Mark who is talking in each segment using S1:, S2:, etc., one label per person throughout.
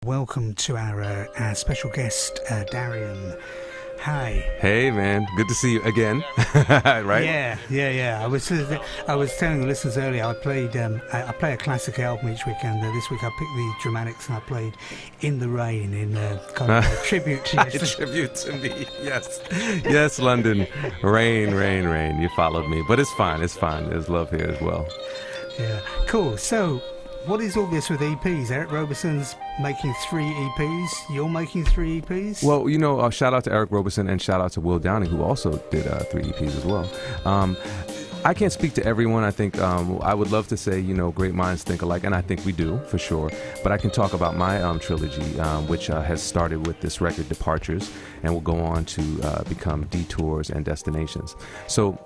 S1: welcome to our special guest, Darien. Hi.
S2: Hey, man. Good to see you again. Right?
S1: Yeah. I was telling the listeners earlier, I play a classic album each weekend. This week I picked the Dramatics and I played In the Rain in kind of a tribute to you.
S2: Tribute to me, yes. Yes, London. Rain. You followed me. But it's fine. There's love here as well.
S1: Yeah. Cool. So, what is all this with EPs? Eric Robeson's making 3 EPs. You're making 3 EPs?
S2: Well, shout out to Eric Robeson and shout out to Will Downing, who also did 3 EPs as well. I can't speak to everyone. I think I would love to say, great minds think alike, and I think we do, for sure. But I can talk about my trilogy, which has started with this record, Departures, and will go on to become Detours and Destinations. So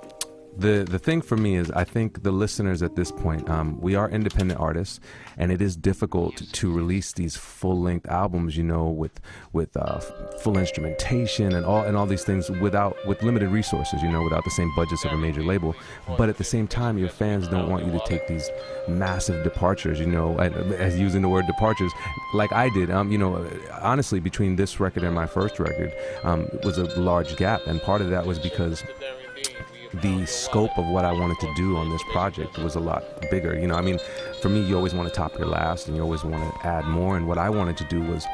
S2: the thing for me is, I think the listeners at this point, we are independent artists, and it is difficult to release these full-length albums, with full instrumentation and all these things with limited resources, without the same budgets of a major label. But at the same time, your fans don't want you to take these massive departures, as using the word departures, like I did. Honestly, between this record and my first record, was a large gap, and part of that was because the scope of what I wanted to do on this project was a lot bigger. For me, you always want to top your last and you always want to add more. And what I wanted to do was,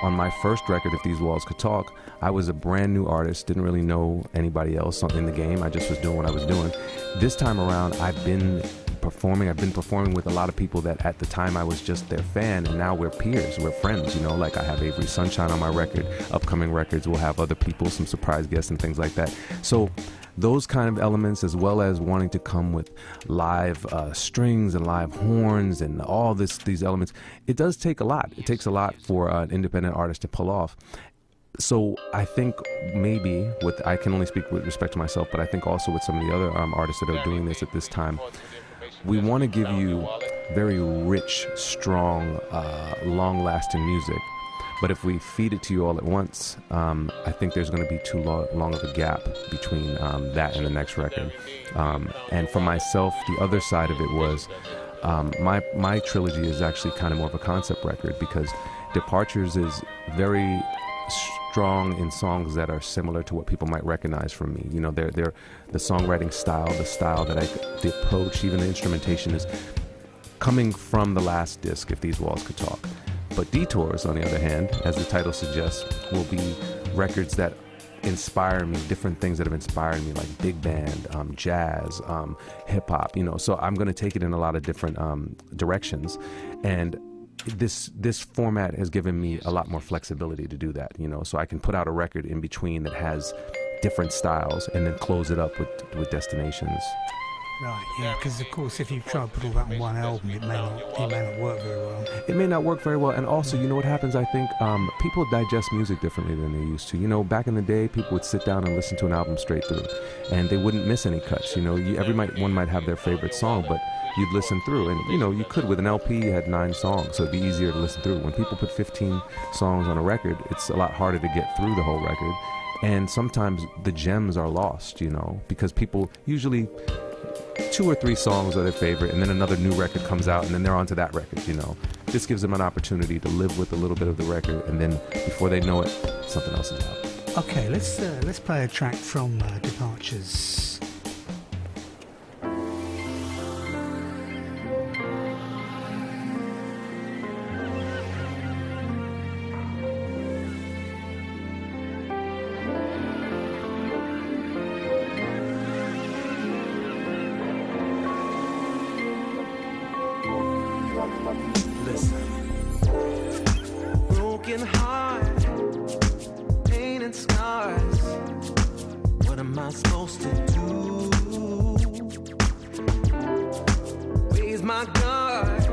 S2: on my first record, If These Walls Could Talk, I was a brand new artist, didn't really know anybody else in the game. I just was doing what I was doing. This time around, I've been performing with a lot of people that at the time I was just their fan, and now we're peers, we're friends, like I have Avery Sunshine on my record, upcoming records will have other people, some surprise guests and things like that. So those kind of elements, as well as wanting to come with live strings and live horns and all these elements, it does take a lot. It takes a lot for an independent artist to pull off. So I think maybe I can only speak with respect to myself, but I think also with some of the other artists that are doing this at this time, we want to give you very rich, strong, long-lasting music. But if we feed it to you all at once, I think there's going to be too long of a gap between that and the next record. And for myself, the other side of it was my trilogy is actually kind of more of a concept record, because Departures is very strong in songs that are similar to what people might recognize from me. They're the songwriting style, the approach, even the instrumentation is coming from the last disc, If These Walls Could Talk. But Detours, on the other hand, as the title suggests, will be records that inspire me, different things that have inspired me, like big band, jazz, hip-hop, So I'm going to take it in a lot of different directions. And this format has given me a lot more flexibility to do that, So I can put out a record in between that has different styles and then close it up with Destinations.
S1: Right, yeah, because of course if you try to put all that on one album, it may not work very well.
S2: It may not work very well, and also, what happens, I think, people digest music differently than they used to. Back in the day, people would sit down and listen to an album straight through, and they wouldn't miss any cuts. One might have their favorite song, but you'd listen through, and you could, with an LP, you had 9 songs, so it'd be easier to listen through. When people put 15 songs on a record, it's a lot harder to get through the whole record, and sometimes the gems are lost, because people usually 2 or 3 songs are their favorite, and then another new record comes out, and then they're onto that record. This gives them an opportunity to live with a little bit of the record, and then before they know it, something else is out.
S1: Okay, let's play a track from Departures.
S3: Broken heart, pain and scars. What am I supposed to do? Raise my guard,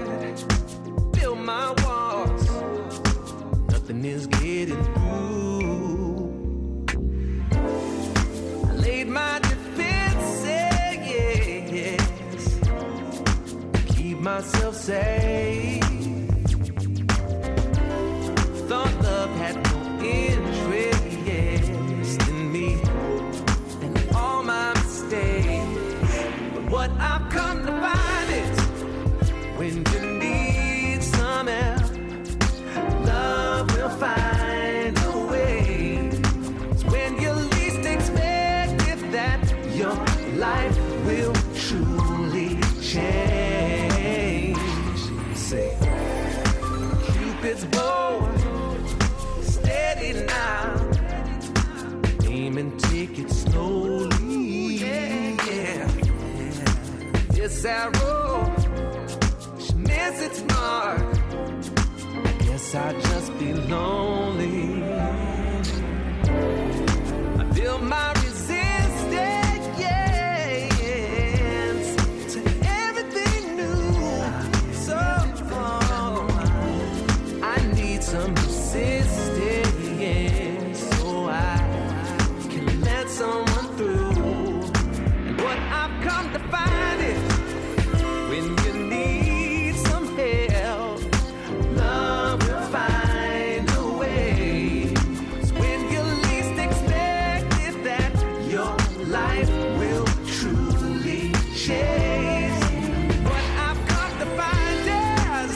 S3: build my walls. Nothing is getting through. I laid my defenses, keep myself safe. Thought love had no interest in me and all my mistakes. But what I've come to find is when you need some help, love let's roll. Steady now. Aim and take it slowly. Yeah. This arrow should miss its mark. I guess I'll just be lonely. I feel my resistance, to everything new. So I need some resistance so I can let someone through. And what I've come to find is when you need some help, love will find a way. It's when you least expect it that your life will truly change. What I've come to find is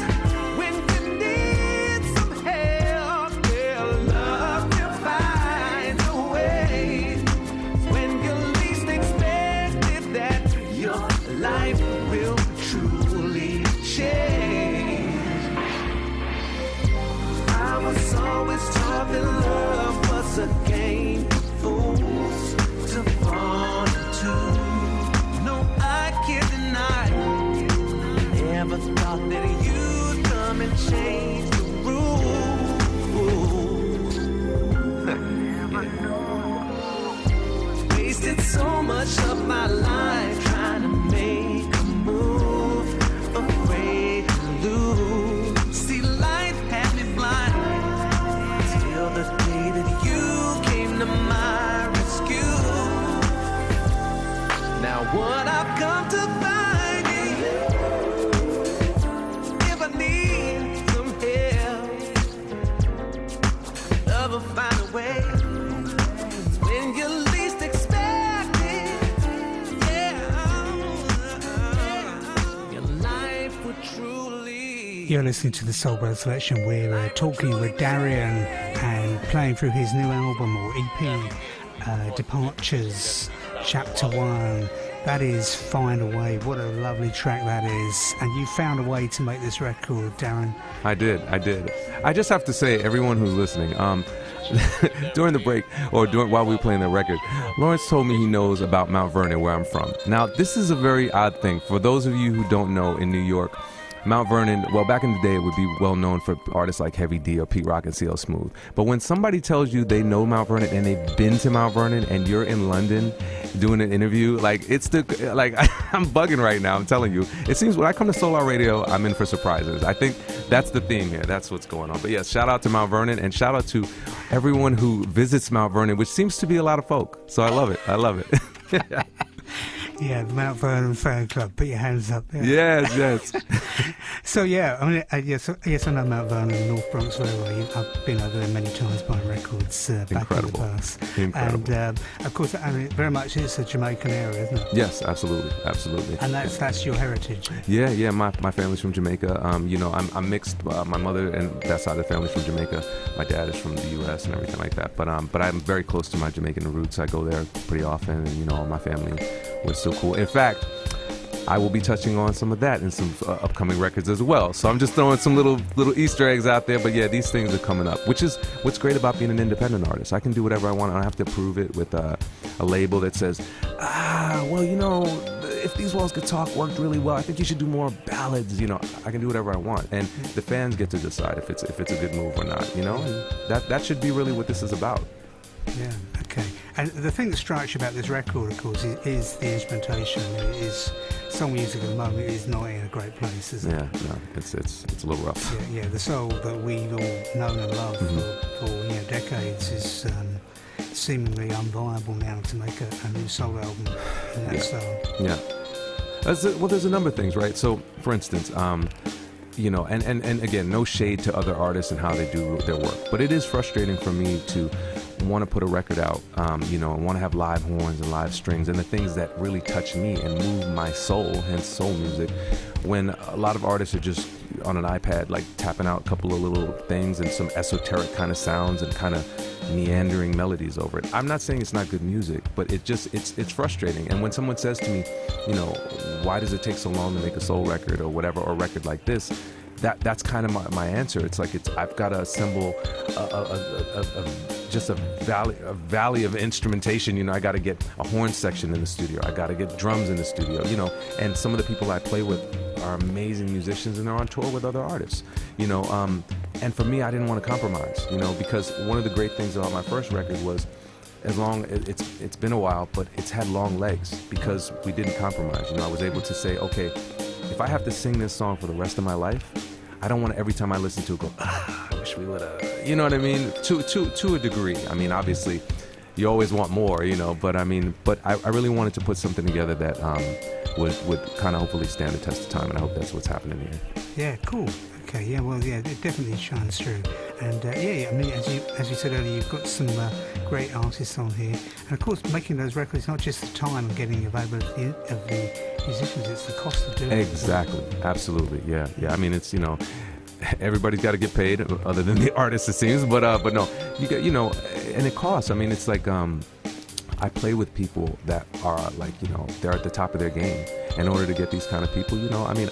S3: when you need some help, yeah, love will find a way. It's when you least expect it that your life will truly change. I was always taught that love was a game for fools to fall into. No, I can't deny. Never thought that you'd come and change the rules. Wasted so much of my life trying to make a move, afraid to lose. See, life had me blind till the day that you came to my rescue. Now what I've come to find is if I need some help, love will find a way. It's when you least expect it, your life would truly.
S1: You're listening to the Soul Brother Selection. We're talking with Darien and playing through his new album or EP, Departures, Chapter 1. That is Find a Way. What a lovely track that is. And you found a way to make this record, Darren.
S2: I did. I just have to say, everyone who's listening, during the break, or while we were playing the record, Lawrence told me he knows about Mount Vernon, where I'm from. Now, this is a very odd thing. For those of you who don't know, in New York, Mount Vernon, well, back in the day, it would be well known for artists like Heavy D or Pete Rock and CL Smooth. But when somebody tells you they know Mount Vernon and they've been to Mount Vernon and you're in London doing an interview, I'm bugging right now, I'm telling you. It seems when I come to Solar Radio, I'm in for surprises. I think that's the theme here. That's what's going on. But yes, shout out to Mount Vernon and shout out to everyone who visits Mount Vernon, which seems to be a lot of folk. So I love it.
S1: Yeah, the Mount Vernon Fan Club. Put your hands up.
S2: Yeah. Yes.
S1: So yeah, I mean, yes, I know Mount Vernon, North Bronx Railway. I've been over there many times buying records back in the past.
S2: Incredible.
S1: And of course, I mean, very much it's a Jamaican area, isn't it?
S2: Yes, absolutely.
S1: And that's your heritage.
S2: Yeah. My family's from Jamaica. I'm mixed. My mother and that side of the family's from Jamaica. My dad is from the U.S. and everything like that. But I'm very close to my Jamaican roots. I go there pretty often, and all my family was so cool. In fact, I will be touching on some of that in some upcoming records as well. So I'm just throwing some little Easter eggs out there. But yeah, these things are coming up, which is what's great about being an independent artist. I can do whatever I want. I don't have to prove it with a label that says, if These Walls Could Talk worked really well, I think you should do more ballads. I can do whatever I want, and the fans get to decide if it's a good move or not. And that should be really what this is about.
S1: Yeah. Okay. And the thing that strikes you about this record, of course, is the instrumentation. It is song music at the moment is not in a great place, is it?
S2: Yeah, no, it's a little rough.
S1: Yeah. The soul that we've all known and loved for decades is seemingly unviable now to make a new soul album in that style.
S2: Yeah. There's a number of things, right? So, for instance, and again, no shade to other artists and how they do their work, but it is frustrating for me to want to put a record out, and want to have live horns and live strings and the things that really touch me and move my soul, hence soul music, when a lot of artists are just on an iPad, like tapping out a couple of little things and some esoteric kind of sounds and kind of meandering melodies over it. I'm not saying it's not good music, but it's frustrating. And when someone says to me, why does it take so long to make a soul record or whatever, or a record like this? that's kind of my answer. It's like I've got to assemble just a valley of instrumentation. You know, I got to get a horn section in the studio. I got to get drums in the studio. You know, and some of the people I play with are amazing musicians, and they're on tour with other artists. You know, and for me, I didn't want to compromise. You know, because one of the great things about my first record was, it's been a while, but it's had long legs because we didn't compromise. You know, I was able to say, okay, if I have to sing this song for the rest of my life, I don't want to every time I listen to it go, I wish we would have, you know what I mean? To a degree. I mean, obviously, you always want more, you know, but I really wanted to put something together that would kind of hopefully stand the test of time, and I hope that's what's happening here.
S1: Yeah, cool. Okay, yeah, well, yeah, it definitely shines through. And yeah, I mean, as you said earlier, you've got some great artists on here. And of course, making those records, not just the time and getting availability of the musicians, it's the cost of doing it.
S2: Exactly, absolutely, yeah. I mean, it's, you know, everybody's got to get paid, other than the artist, it seems. But no, you get, you know, and it costs. I mean, it's like I play with people that are like, you know, they're at the top of their game. In order to get these kind of people, you know, I mean,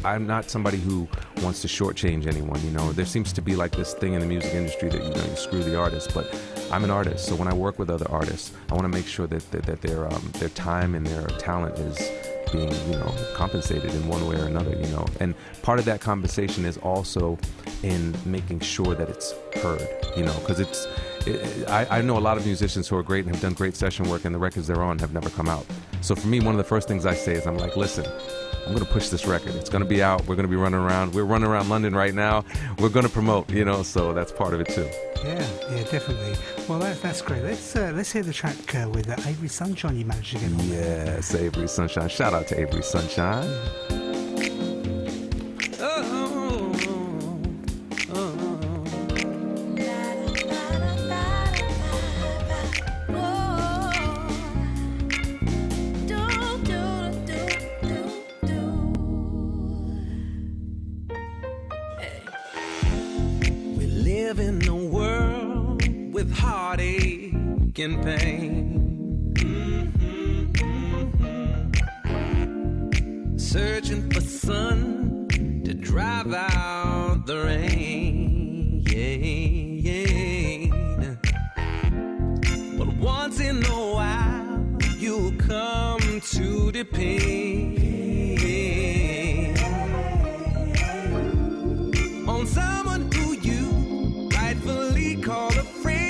S2: I'm not somebody who wants to shortchange anyone, you know. There seems to be like this thing in the music industry that, you know, you screw the artist, but I'm an artist, so when I work with other artists, I want to make sure that their time and their talent is being, you know, compensated in one way or another, you know. And part of that compensation is also in making sure that it's heard, you know, because I know a lot of musicians who are great and have done great session work, and the records they're on have never come out. So for me, one of the first things I say is, I'm like, listen, I'm going to push this record. It's going to be out. We're going to be running around. We're running around London right now. We're going to promote, you know, so that's part of it too.
S1: Yeah, definitely. Well, that's great. Let's hear the track with Avery Sunshine you managed to get on.
S2: Yes, Avery Sunshine. Shout out to Avery Sunshine.
S3: And pain, searching for sun to drive out the rain, but once in a while you come to depend on someone who you rightfully call a friend.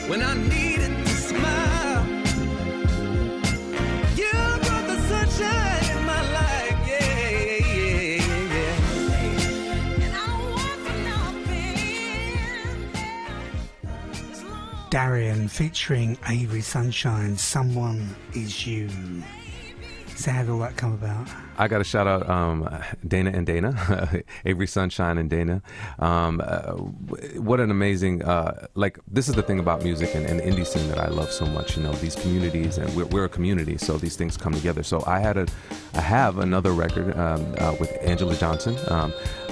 S3: when I needed to smile. You brought the sunshine in my life, yeah. And I don't want nothing.
S1: Darien featuring Avery Sunshine, Someone Is You. So how did all that come about?
S2: I got to shout out Dana and Dana, Avery Sunshine and Dana. What an amazing, this is the thing about music and the indie scene that I love so much, you know, these communities, and we're a community, so these things come together. So I have another record with Angela Johnson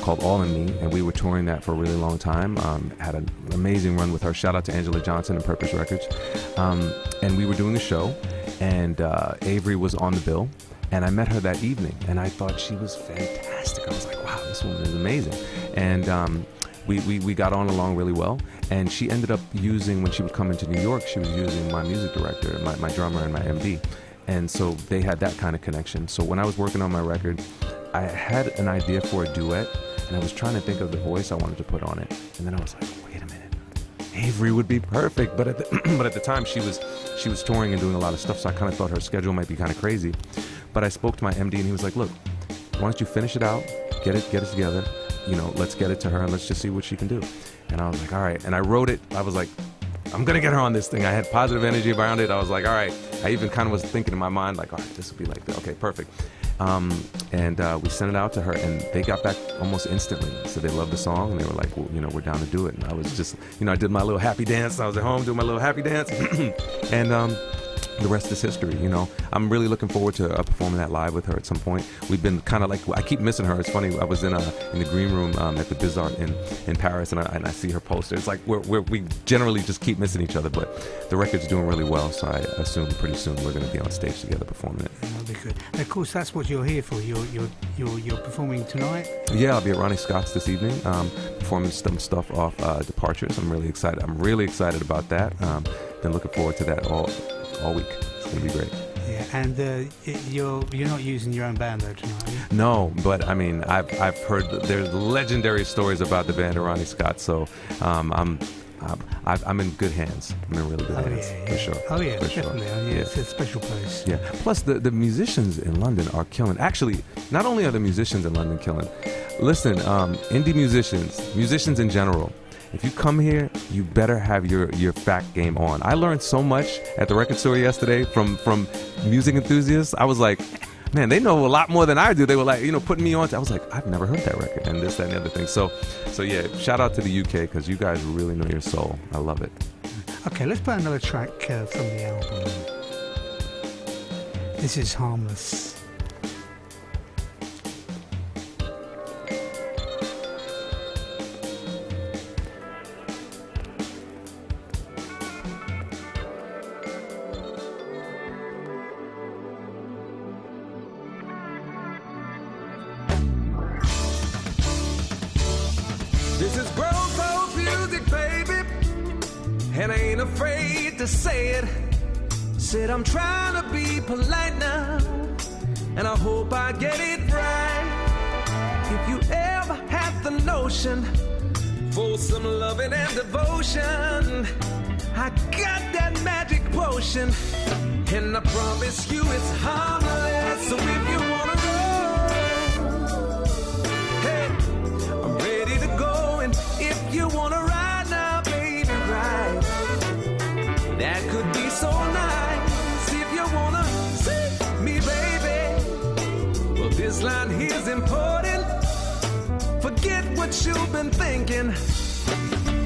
S2: called All in Me, and we were touring that for a really long time. Had an amazing run with her. Shout out to Angela Johnson and Purpose Records. And we were doing a show, and Avery was on the bill. And I met her that evening, and I thought she was fantastic. I was like, wow, this woman is amazing. And we got on along really well. And she ended up using, when she would come into New York, she was using my music director, my drummer, and my MD. And so they had that kind of connection. So when I was working on my record, I had an idea for a duet, and I was trying to think of the voice I wanted to put on it. And then I was like, wait a minute. Avery would be perfect, but at the time she was touring and doing a lot of stuff, so I kind of thought her schedule might be kind of crazy. But I spoke to my MD, and he was like, look, why don't you finish it out, get it together, you know, let's get it to her, and let's just see what she can do. And I was like, all right. And I wrote it. I was like, I'm going to get her on this thing. I had positive energy around it. I was like, all right. I even kind of was thinking in my mind, like, all right, this will be like that. Okay, perfect. And we sent it out to her, and they got back almost instantly. So they loved the song, and they were like, well, you know, we're down to do it. And I was just, you know, I did my little happy dance. I was at home doing my little happy dance. And the rest is history, you know. I'm really looking forward to performing that live with her at some point. We've been kind of like, I keep missing her. It's funny, I was in the green room at the Bizarre in Paris, and I see her poster. It's like we generally just keep missing each other, but the record's doing really well, so I assume pretty soon we're going to be on stage together performing it.
S1: That'll be good. And of course, that's what you're here for. You're performing tonight?
S2: Yeah, I'll be at Ronnie Scott's this evening, performing some stuff off Departures. I'm really excited. I'm really excited about that. Been looking forward to that all week. It's gonna be great.
S1: Yeah, and you're not using your own band though tonight, are you?
S2: No, but I mean, I've heard there's legendary stories about the band of Ronnie Scott, so I'm in good hands. I'm in really good hands, for sure.
S1: Oh yeah,
S2: for
S1: definitely.
S2: sure.
S1: Oh, yeah, it's a special place.
S2: Yeah. Plus, the musicians in London are killing. Actually, not only are the musicians in London killing. Listen, indie musicians in general. If you come here, you better have your fact game on. I learned so much at the record store yesterday from music enthusiasts. I was like, man, they know a lot more than I do. They were like, you know, putting me on. I was like, I've never heard that record, and this, that, and the other thing. So yeah, shout out to the UK, because you guys really know your soul. I love it.
S1: Okay, let's play another track from the album. This is Harmless.
S3: This is grown folk music, baby, and I ain't afraid to say it. Said I'm trying to be polite now, and I hope I get it right. If you ever had the notion for some loving and devotion, I got that magic potion, and I promise you it's harmless. So if you wanna if you wanna ride now, baby, ride. That could be so nice. If you wanna see me, baby, well, this line here's important. Forget what you've been thinking,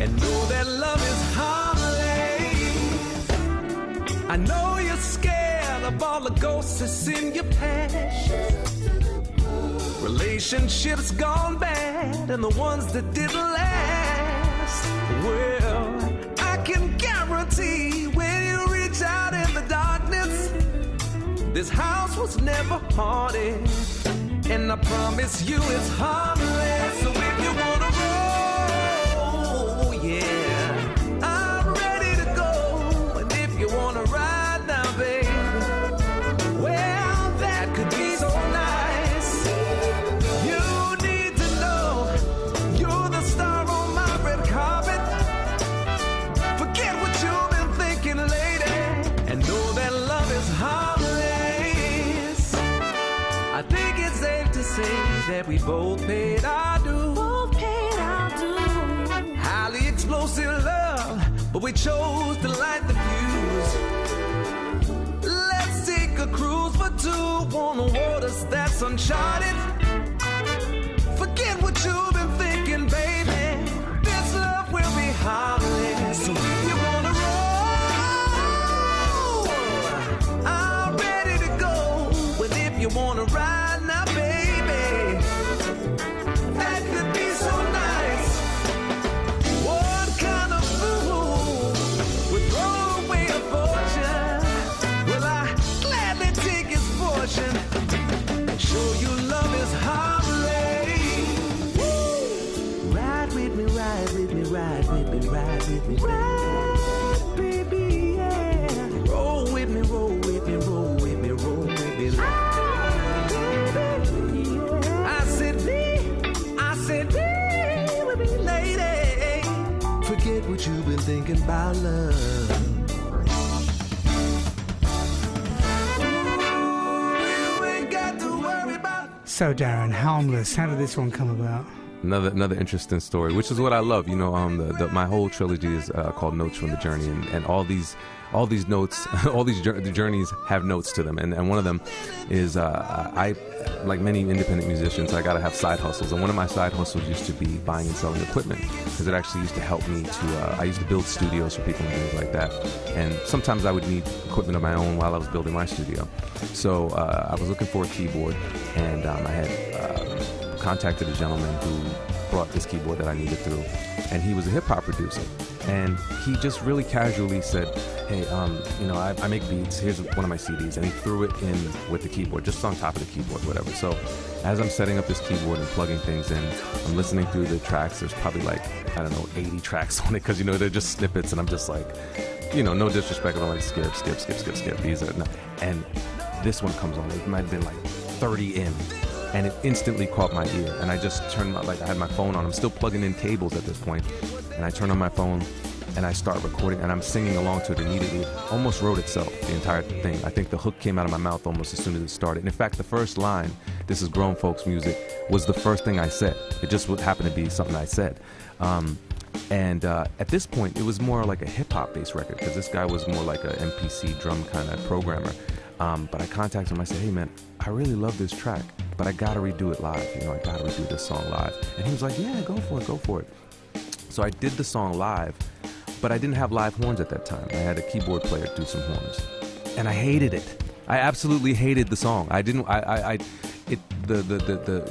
S3: and know that love is harmless. I know you're scared of all the ghosts that's in your past. Relationships gone bad, and the ones that didn't last. Well, I can guarantee when you reach out in the darkness, this house was never haunted, and I promise you it's harmless. So if you wanna roll, yeah, I'm ready to go. And if you wanna ride now, baby, well, that could be so nice. You're the star on my red carpet. Forget what you've been say that we both paid our dues. Highly explosive love, but we chose to light the fuse. Let's take a cruise for two on the waters that's uncharted. Forget what you've been thinking, baby. This love will be harmless. So if you wanna roll, I'm ready to go. But if you wanna ride now, baby, that could be so nice. What kind of fool would throw away a fortune? Well, I gladly take his fortune. Show you love is harmless. Ride with me, ride with me, ride with me, ride with me. Ride, baby, yeah. Roll with me, roll with me, roll with me, roll with me. I said, be with me, lady. Forget what you've been thinking about love. You ain't got to worry about.
S1: So Darren, Harmless, how did this one come about?
S2: Another interesting story, which is what I love. You know, my whole trilogy is called Notes from the Journey, and all these notes, the journeys have notes to them, and one of them is I, like many independent musicians, I gotta have side hustles, and one of my side hustles used to be buying and selling equipment, because it actually used to help me to. I used to build studios for people and things like that, and sometimes I would need equipment of my own while I was building my studio. So I was looking for a keyboard, and I had contacted a gentleman who brought this keyboard that I needed through, and he was a hip-hop producer, and he just really casually said, hey, you know, I make beats, here's one of my CDs, and he threw it in with the keyboard, just on top of the keyboard, whatever. So as I'm setting up this keyboard and plugging things in, I'm listening through the tracks. There's probably like, I don't know, 80 tracks on it, because, you know, they're just snippets, and I'm just like, you know, no disrespect, but I'm like, skip. These are, no. And this one comes on, it might have been like 30 in, and it instantly caught my ear, and I just turned I had my phone on. I'm still plugging in cables at this point, and I turn on my phone, and I start recording, and I'm singing along to it immediately. Almost wrote itself, the entire thing. I think the hook came out of my mouth almost as soon as it started. And in fact, the first line, "This is grown folks music," was the first thing I said. It just would happen to be something I said. At this point, it was more like a hip-hop based record, because this guy was more like a MPC drum kind of programmer. But I contacted him. I said, hey, man, I really love this track, but I got to redo it live. You know, I got to redo this song live. And he was like, yeah, go for it. So I did the song live, but I didn't have live horns at that time. I had a keyboard player do some horns, and I hated it. I absolutely hated the song. The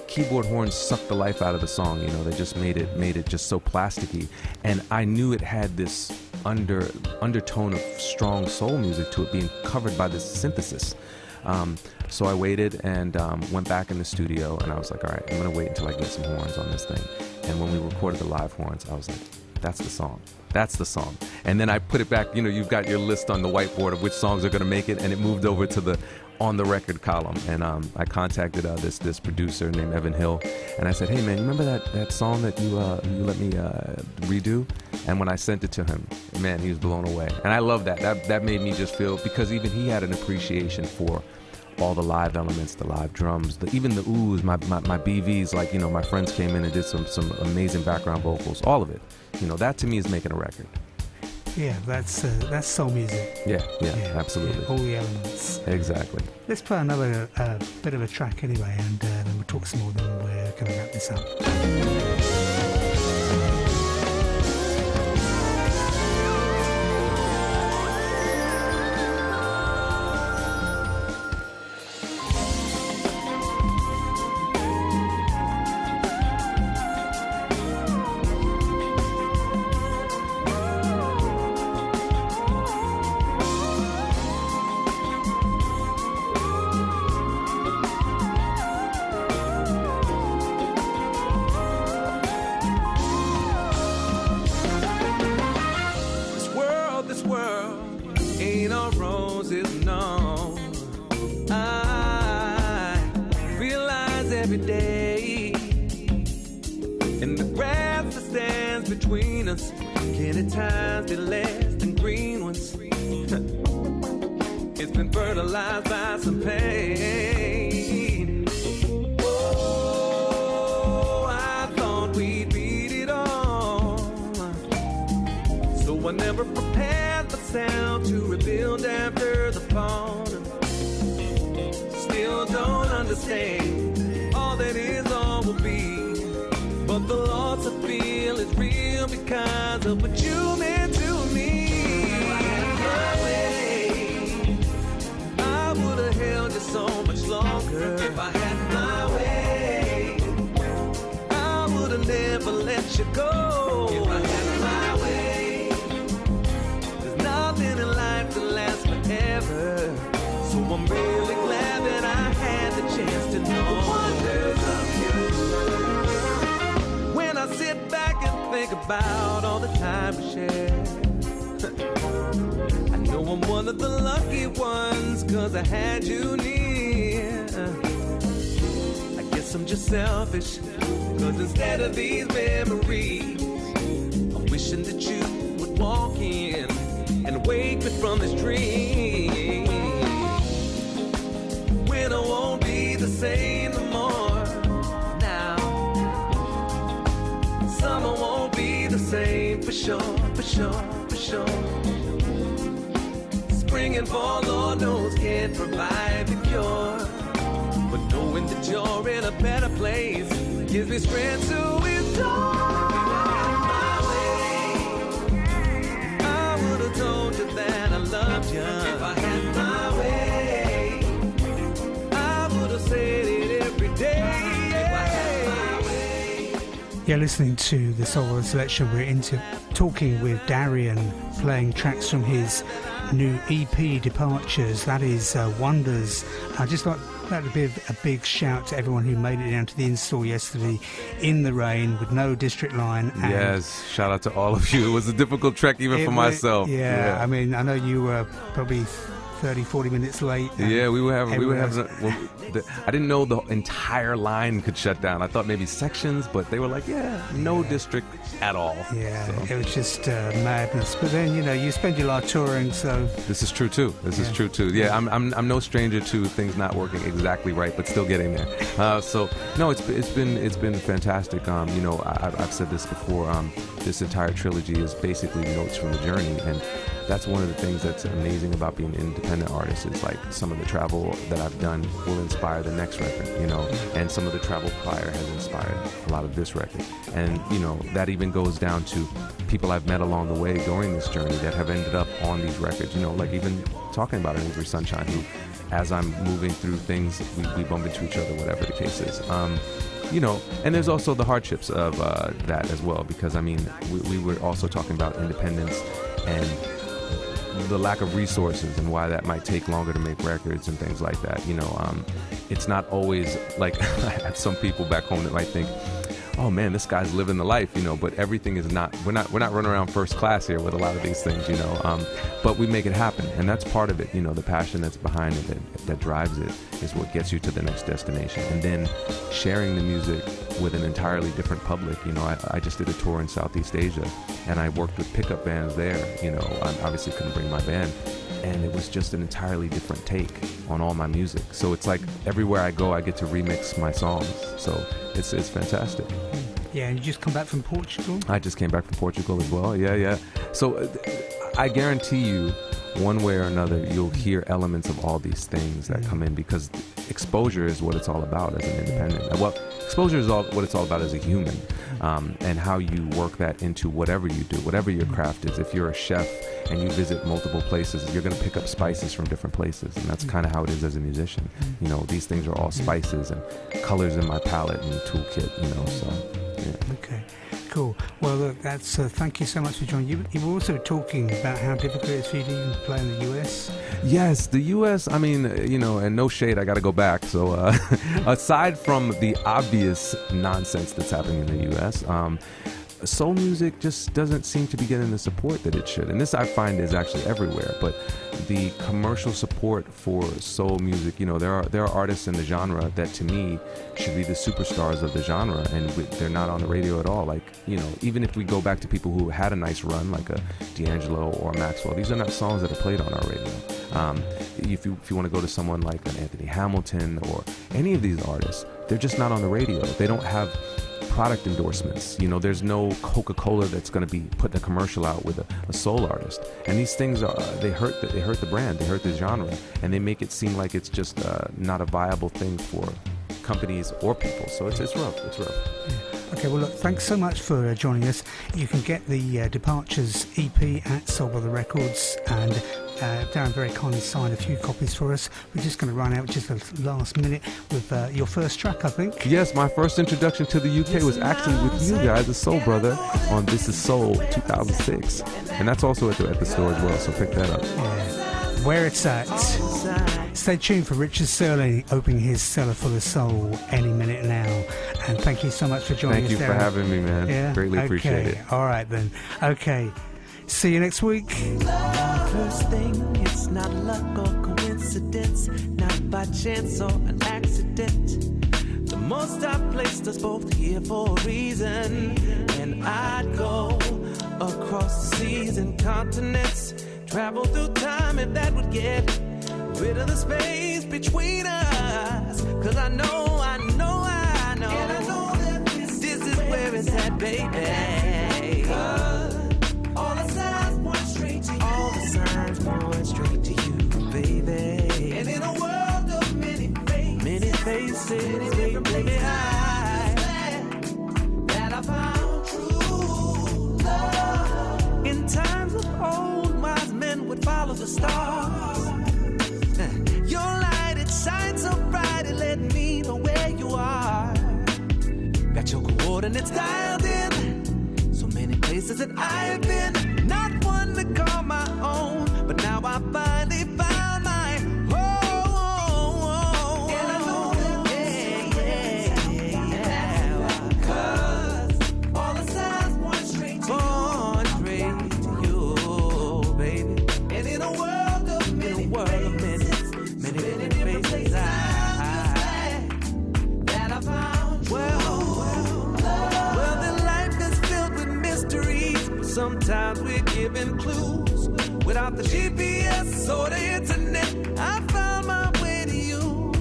S2: keyboard horns sucked the life out of the song. You know, they just made it just so plasticky. And I knew it had this undertone of strong soul music to it, being covered by this synthesis. So I waited and went back in the studio, and I was like, all right, I'm gonna wait until I get some horns on this thing. And when we recorded the live horns, I was like, that's the song. And then I put it back, you know, you've got your list on the whiteboard of which songs are gonna make it, and it moved over to the on the record column. And I contacted this producer named Evan Hill, and I said, hey man, you remember that song that you let me redo? And when I sent it to him, man, he was blown away. And I love that. That made me just feel, because even he had an appreciation for all the live elements, the live drums, even the oohs, my BVs, like, you know, my friends came in and did some amazing background vocals, all of it. You know, that to me is making a record.
S1: Yeah, that's soul music.
S2: Yeah, absolutely.
S1: Yeah, all the elements.
S2: Exactly.
S1: Let's play another bit of a track anyway, and then we'll talk some more, then we're going to wrap this up.
S3: It's been fertilized by some pain. Oh, myself to rebuild after the fall. Still don't understand all that is, all will be. But the loss I feel is real because of what you meant to me. If I had my way, I would have held you so much longer. If I had my way, I would have never let you go. If I had my way, there's nothing in life that lasts forever. So I'm really glad that I had the chance to know the wonders of you. When I sit back and think about all the time we shared, I know I'm one of the lucky ones, 'cause I had you near. I guess I'm just selfish, 'cause instead of these memories, I'm wishing that you would walk in and wake me from this dream. When I won't be the same no more now. Summer won't be the same for sure, for sure, for sure. Spring and fall, Lord knows, can't provide the cure. But knowing that you're in a better place gives me strength to endure. I would have told you that I loved you. If I had my way, I would have said it every day. If I had my way.
S1: You're listening to the Soul Selection. We're into talking with Darien, playing tracks from his new EP, Departures. That is Wonders. I just like that to be a big shout to everyone who made it down to the install yesterday in the rain with no district line. And
S2: yes, shout out to all of you. It was a difficult trek even for myself.
S1: Yeah, I mean, I know you were probably 30, 40 minutes late.
S2: Yeah, we were having. I didn't know the entire line could shut down. I thought maybe sections, but they were like, no district at all.
S1: Yeah,
S2: so.
S1: It was just madness. But then, you spend your life touring, so
S2: this is true too. Yeah, I'm no stranger to things not working exactly right, but still getting there. So no, it's been fantastic. I've said this before. This entire trilogy is basically notes from the journey, and that's one of the things that's amazing about being an independent artist. Is like some of the travel that I've done will inspire the next record, and some of the travel prior has inspired a lot of this record. And, that even goes down to people I've met along the way during this journey that have ended up on these records, like even talking about Avery Sunshine, who, as I'm moving through things, we bump into each other, whatever the case is. And there's also the hardships of that as well, because, we were also talking about independence and the lack of resources and why that might take longer to make records and things like that. It's not always like I have some people back home that might think, oh man, this guy's living the life, but everything is not, we're not running around first class here with a lot of these things, but we make it happen. And that's part of it, the passion that's behind it, that drives it, is what gets you to the next destination. And then sharing the music with an entirely different public. I just did a tour in Southeast Asia, and I worked with pickup bands there. I obviously couldn't bring my band, and it was just an entirely different take on all my music. So it's like everywhere I go, I get to remix my songs. So it's fantastic.
S1: Yeah, and you just come back from Portugal?
S2: I just came back from Portugal as well. Yeah. So I guarantee you, one way or another, you'll hear elements of all these things that come in, because exposure is what it's all about as an independent. Well, exposure is what it's all about as a human, and how you work that into whatever you do, whatever your craft is. If you're a chef and you visit multiple places, you're going to pick up spices from different places, and that's kind of how it is as a musician. These things are all spices and colors in my palette and toolkit, so yeah.
S1: Okay. Cool. Well, look, that's thank you so much for joining. You were also talking about how difficult it is for you to even play in the US.
S2: Yes, the US, and no shade, I got to go back. So aside from the obvious nonsense that's happening in the US, soul music just doesn't seem to be getting the support that it should. And this, I find, is actually everywhere. But the commercial support for soul music, there are artists in the genre that, to me, should be the superstars of the genre, and they're not on the radio at all. Like, even if we go back to people who had a nice run, like a D'Angelo or Maxwell, these are not songs that are played on our radio. If you want to go to someone like an Anthony Hamilton or any of these artists, they're just not on the radio. They don't have product endorsements. You know, there's no Coca-Cola that's going to be putting a commercial out with a soul artist. And these things are they hurt the brand, they hurt the genre, and they make it seem like it's just not a viable thing for companies or people. So it's rough. It's rough.
S1: Yeah. Okay, well, look, thanks so much for joining us. You can get the Departures EP at Soul Brother Records, and Darren very kindly signed a few copies for us. We're just going to run out just the last minute with your first track, I think.
S2: Yes, my first introduction to the UK was actually with you guys, the Soul Brother, on This Is Soul 2006. And that's also at the store as well, so pick that up.
S1: Yeah. Where it's at. Stay tuned for Richard Serling opening his cellar full of soul any minute now. And thank you so much for joining us,
S2: Thank you for having me, man.
S1: Yeah?
S2: Greatly appreciate it.
S1: All right, then. Okay. See you next week.
S3: First thing, it's not luck or coincidence, not by chance or an accident. The most I've placed us both here for a reason. And I'd go across the seas and continents, travel through time if that would get rid of the space between us. Cause I know and I know that this is where it's at, baby. Cause all the signs point straight to you. All the signs point straight to you, baby. And in a world of many faces, baby, that I found true love. In times of old, wise men would follow the stars. Your light, it shines so bright, it let me know where you are. Got your coordinates dialed in. So many places that I've been, not one to call my own, but now I finally found my home. And I know that yeah. Cause all the signs point straight to you, baby. And in a world of many faces, that I found. Well, then life is filled with mysteries, but sometimes we're given clues. Without the GPS or the internet, I found my way to you.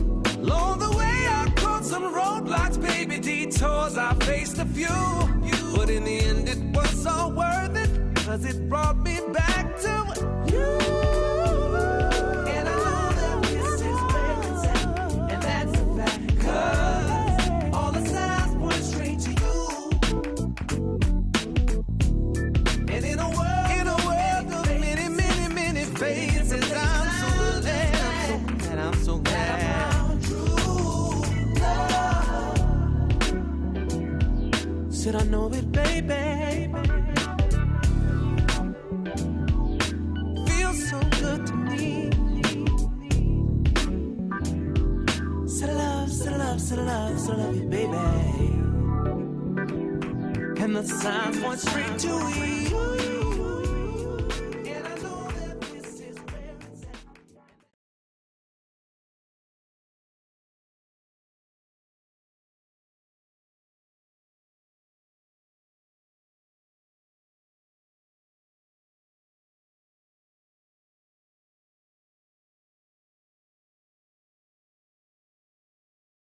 S3: Along the way, I caught some roadblocks, baby, detours, I faced a few. But in the end, it was all worth it, cause it brought me back to you. Said I know it, baby. Feels so good to me. Said I love you, baby. And the signs point straight to you.